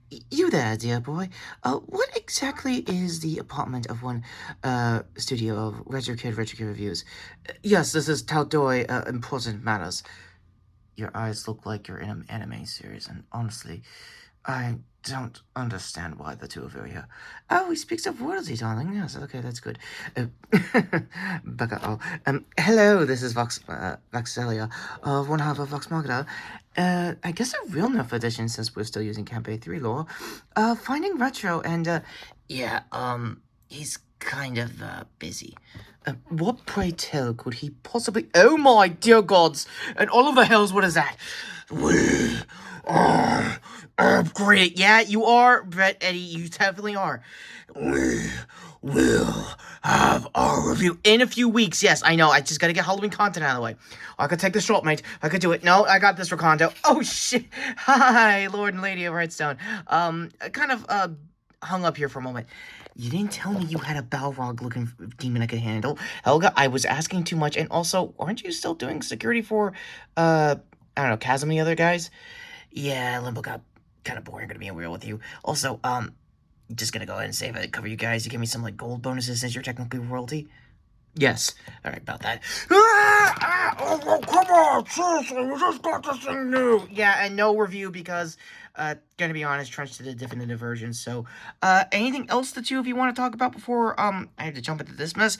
You there, dear boy. What exactly is the apartment of one, studio of Retrokid Reviews? Yes, this is Taldoi, Important Matters. Your eyes look like you're in an anime series, and honestly, I don't understand why the two of you are here. Oh, he speaks of royalty, darling. Yes, okay, that's good. Uh, Becca, hello, this is Voxelia, one half of Vox Machina. I guess a real enough edition since we're still using Campaign 3 lore. Finding Retro, and, yeah, he's kind of, busy. What, pray tell, could he possibly— Oh my dear gods! And all of the hells, what is that? We are great. Yeah, you are, Brett Eddie. You definitely are. We will have our review in a few weeks. Yes, I know. I just gotta get Halloween content out of the way. I could take the short, mate. I could do it. No, I got this, Rakondo. Oh shit! Hi, Lord and Lady of Redstone. Kind of hung up here for a moment. You didn't tell me you had a Balrog-looking demon I could handle. Helga, I was asking too much, and also, aren't you still doing security for, I don't know, Chasm and the other guys? Yeah, Limbo got kind of boring, gonna be real with you. Also, just gonna go ahead and say if I cover you guys, you give me some, like, gold bonuses since you're technically royalty? Yes. Alright, about that. Oh, come on! Seriously, we just got this thing new! Yeah, and no review because, gonna be honest, Trench did a definitive version, so, anything else the two of you want to talk about before, I have to jump into this mess?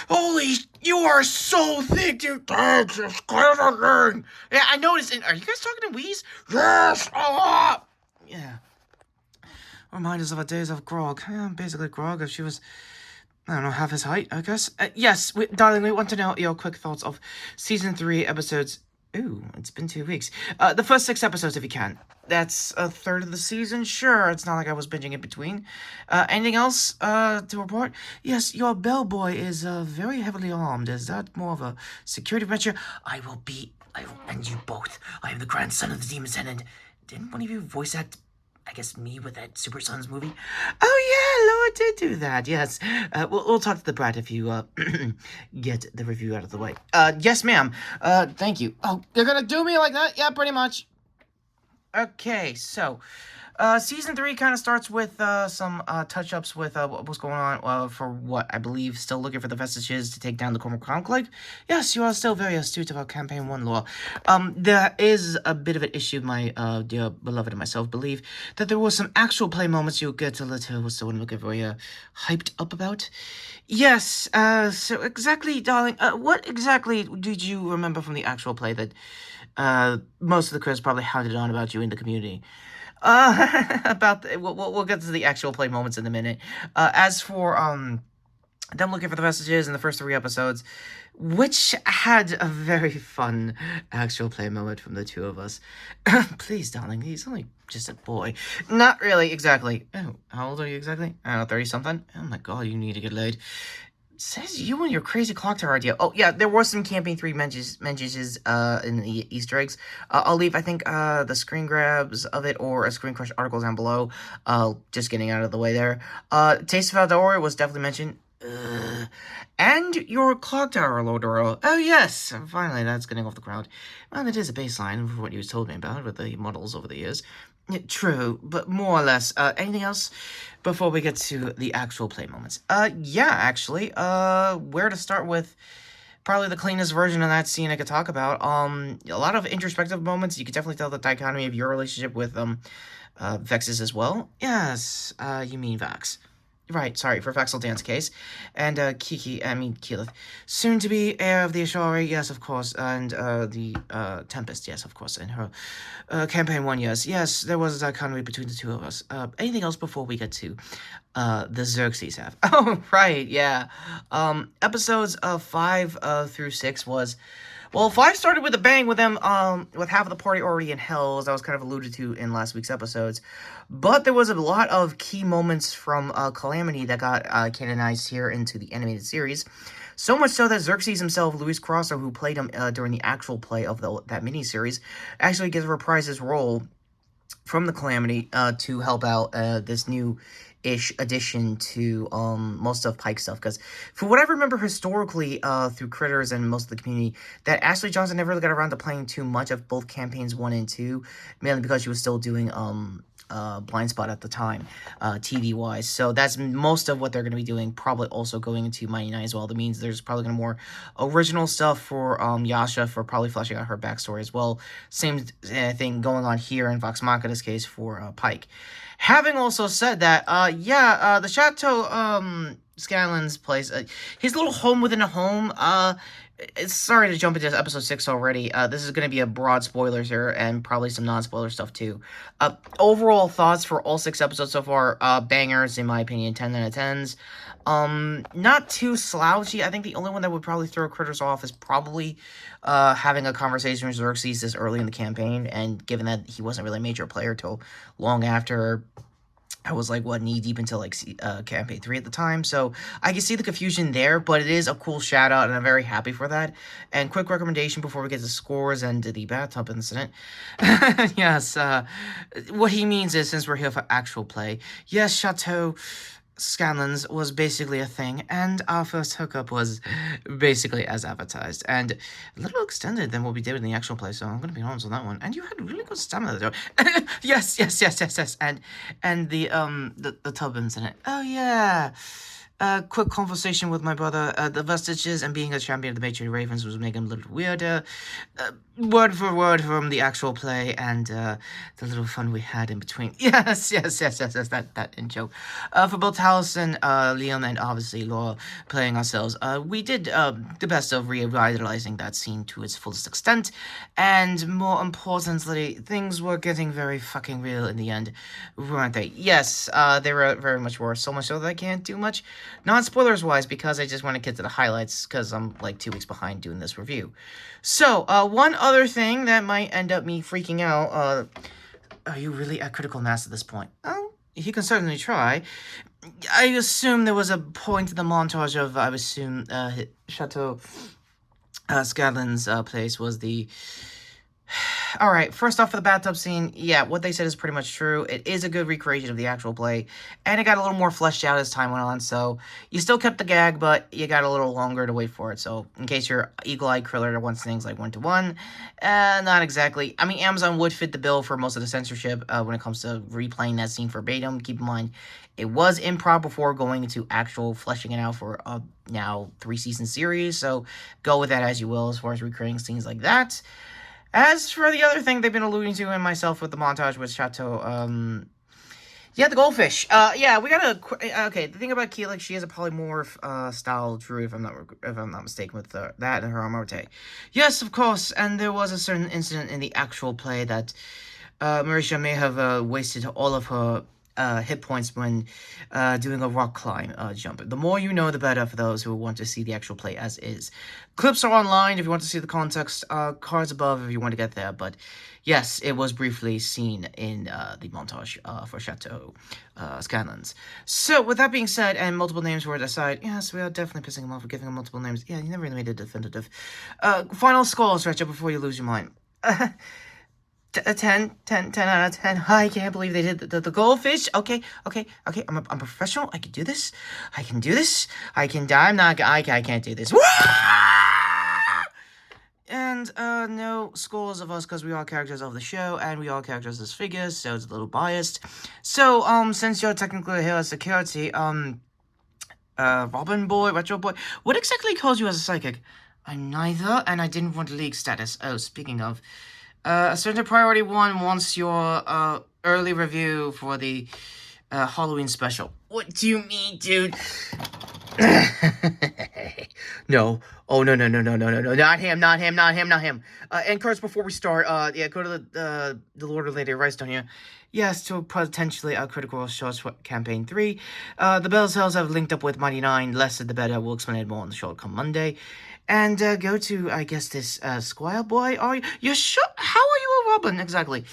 Holy, you are so thick, dude! Thanks, it's kind of thing! Yeah, I noticed, and are you guys talking to Wheeze? Yes! Yeah. Remind us of our days of Grog. Yeah, basically Grog, if she was— I don't know, half his height, I guess. Yes, darling, we want to know your quick thoughts of Season 3, episodes— Ooh, it's been 2 weeks. The first 6 episodes, if you can. That's a third of the season? Sure, it's not like I was binging in between. Anything else, to report? Yes, your bellboy is, very heavily armed. Is that more of a security measure? I will end you both. I am the grandson of the Demon Tenant. Didn't one of you voice act— I guess me with that Super Sons movie? Oh yeah, Laura did do that, yes. We'll talk to the brat if you, get the review out of the way. Yes, ma'am. Thank you. Oh, you're gonna do me like that? Yeah, pretty much. Okay, so, Season 3 kind of starts with, some, touch-ups with, what's going on, for what I believe still looking for the vestiges to take down the Cormac Conclave. Yes, you are still very astute about Campaign 1 lore. There is a bit of an issue, my, dear beloved and myself believe, that there were some actual play moments you get a little, what's the one looking very, hyped up about. Yes, so exactly, darling, what exactly did you remember from the actual play that, most of the critics probably hounded on about you in the community? We'll get to the actual play moments in a minute. As for, them looking for the messages in the first 3 episodes, which had a very fun actual play moment from the two of us. Please, darling, he's only just a boy. Not really, exactly. Oh, how old are you exactly? I don't know, 30-something? Oh my god, you need to get laid. Says you and your crazy clock tower idea. Oh, yeah, there was some Campaign 3 mentions in the Easter eggs. I'll leave, I think, the screen grabs of it or a screen crush article down below. Just getting out of the way there. Taste of Aldora was definitely mentioned. And your clock tower, Lord Doro. Oh, yes, finally, that's getting off the ground. Well, it is a baseline for what you told me about with the models over the years. Yeah, true, but more or less. Anything else before we get to the actual play moments? Yeah, actually. Where to start with? Probably the cleanest version of that scene I could talk about. A lot of introspective moments. You could definitely tell the dichotomy of your relationship with, Vex's as well. Yes, you mean Vax. Right, sorry, for Vexel Dance case. And, Keyleth. Soon to be heir of the Ashari, yes, of course. And, the, Tempest, yes, of course. And her, Campaign 1, yes. Yes, there was a dichotomy between the two of us. Anything else before we get to, the Xerxes half? Oh, right, yeah. Episodes of 5, through 6 was— Well, 5 started with a bang with them, with half of the party already in hell, as I was kind of alluded to in last week's episodes. But there was a lot of key moments from, Calamity that got, canonized here into the animated series. So much so that Xerxes himself, Luis Crosser, who played him, during the actual play of that miniseries, actually gets to reprise his role from the Calamity to help out this new-ish addition to most of Pike's stuff. Because for what I remember historically through Critters and most of the community, that Ashley Johnson never really got around to playing too much of both campaigns 1 and 2, mainly because she was still doing Blind Spot at the time, TV-wise. So that's most of what they're going to be doing, probably also going into Mighty Nine as well. That means there's probably going to be more original stuff for Yasha, for probably fleshing out her backstory as well. Same thing going on here in Vox Machina's case for Pike. Having also said that, the Chateau Scanlan's place, his little home within a home, sorry to jump into episode 6 already. This is going to be a broad spoilers here, and probably some non-spoiler stuff too. Overall thoughts for all 6 episodes so far, bangers in my opinion, 10 out of 10s. Not too slouchy. I think the only one that would probably throw Critters off is probably having a conversation with Xerxes this early in the campaign, and given that he wasn't really a major player till long after I was like, knee deep into like campaign 3 at the time, so I can see the confusion there, but it is a cool shout out, and I'm very happy for that. And quick recommendation before we get to scores and to the bathtub incident. Yes, what he means is, since we're here for actual play, yes, Chateau Scanlan's was basically a thing, and our first hookup was basically as advertised, and a little extended than what we did in the actual play, so I'm gonna be honest on that one. And you had really good stamina though. Yes, and the tub incident. Oh yeah. Quick conversation with my brother. The vestiges and being a champion of the Matrix Ravens was making him a little weirder. Word for word from the actual play, and the little fun we had in between. Yes, that intro. For both Allison, Liam, and obviously Laura playing ourselves, we did the best of revitalizing that scene to its fullest extent, and more importantly, things were getting very fucking real in the end, weren't they? Yes, they were very much worse, so much so that I can't do much non-spoilers wise, because I just want to get to the highlights, because I'm like 2 weeks behind doing this review. So, one other thing that might end up me freaking out, are you really at critical mass at this point? Oh, you can certainly try. I assume there was a point in the montage of, Chateau Scadland's place was the... Alright, first off, for the bathtub scene, yeah, what they said is pretty much true. It is a good recreation of the actual play, and it got a little more fleshed out as time went on, so you still kept the gag, but you got a little longer to wait for it, so in case you're eagle-eyed Kriller that wants things like 1-to-1, not exactly. I mean, Amazon would fit the bill for most of the censorship when it comes to replaying that scene verbatim. Keep in mind, it was improv before going into actual fleshing it out for a now 3-season series, so go with that as you will as far as recreating scenes like that. As for the other thing they've been alluding to, and myself with the montage with Chateau, the goldfish. Yeah, we gotta, okay, the thing about Keelik, she has a polymorph, style druid, if I'm not mistaken, with that and her Amarte. Yes, of course, and there was a certain incident in the actual play that, Marisha may have, wasted all of her, hit points when doing a rock climb jump. The more you know, the better for those who want to see the actual play as is. Clips are online if you want to see the context, cards above if you want to get there, but yes, it was briefly seen in the montage for Chateau Scanlan's. So, with that being said, and multiple names were aside, yes, we are definitely pissing him off for giving him multiple names. Yeah, you never really made it definitive. Final score, Stretcher, before you lose your mind. 10 out of 10. I can't believe they did the goldfish. Okay. I'm a professional. I can do this. I can die. I can't do this. And, no scores of us, because we are characters of the show, and we are characters as figures, so it's a little biased. So, since you're technically here as security, Robin Boy, Retro Boy, what exactly calls you as a psychic? I'm neither, and I didn't want league status. Oh, speaking of... Certain Priority 1 wants your, early review for the, Halloween special. What do you mean, dude? No. Oh, no. Not him. And Curtis, before we start, go to the Lord of Lady Rice down here. Yes, to potentially Critical Shorts Campaign 3. The Bells Hells have linked up with Mighty Nine. Less the better. We'll explain it more on the show come Monday. And go to, I guess, this Squire Boy. Are you sure? How are you a Robin, exactly?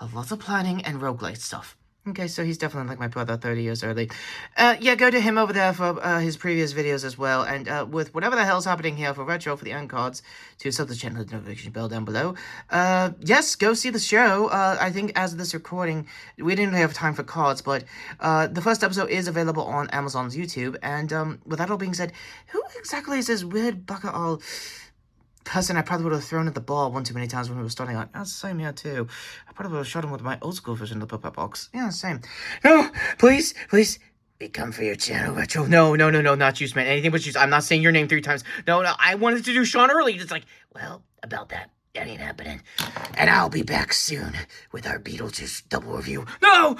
A lot of planning and roguelite stuff. Okay, so he's definitely like my brother, 30 years early. Yeah, go to him over there for his previous videos as well. And with whatever the hell's happening here for Retro, for the end cards, to sub the channel, the notification bell down below. Yes, go see the show. I think as of this recording, we didn't really have time for cards, but the first episode is available on Amazon's YouTube. And with that all being said, who exactly is this weird bucket all person I probably would have thrown at the ball one too many times when we were starting out? Yeah, same here too. I probably would have shot him with my old school version of the pop-up box. Yeah, same. No, please, we come for your channel, Retro. No, not you, man. Anything but you. I'm not saying your name 3 times. No, I wanted to do Sean early. It's like, well, about that ain't happening. And I'll be back soon with our Beetlejuice double review. No!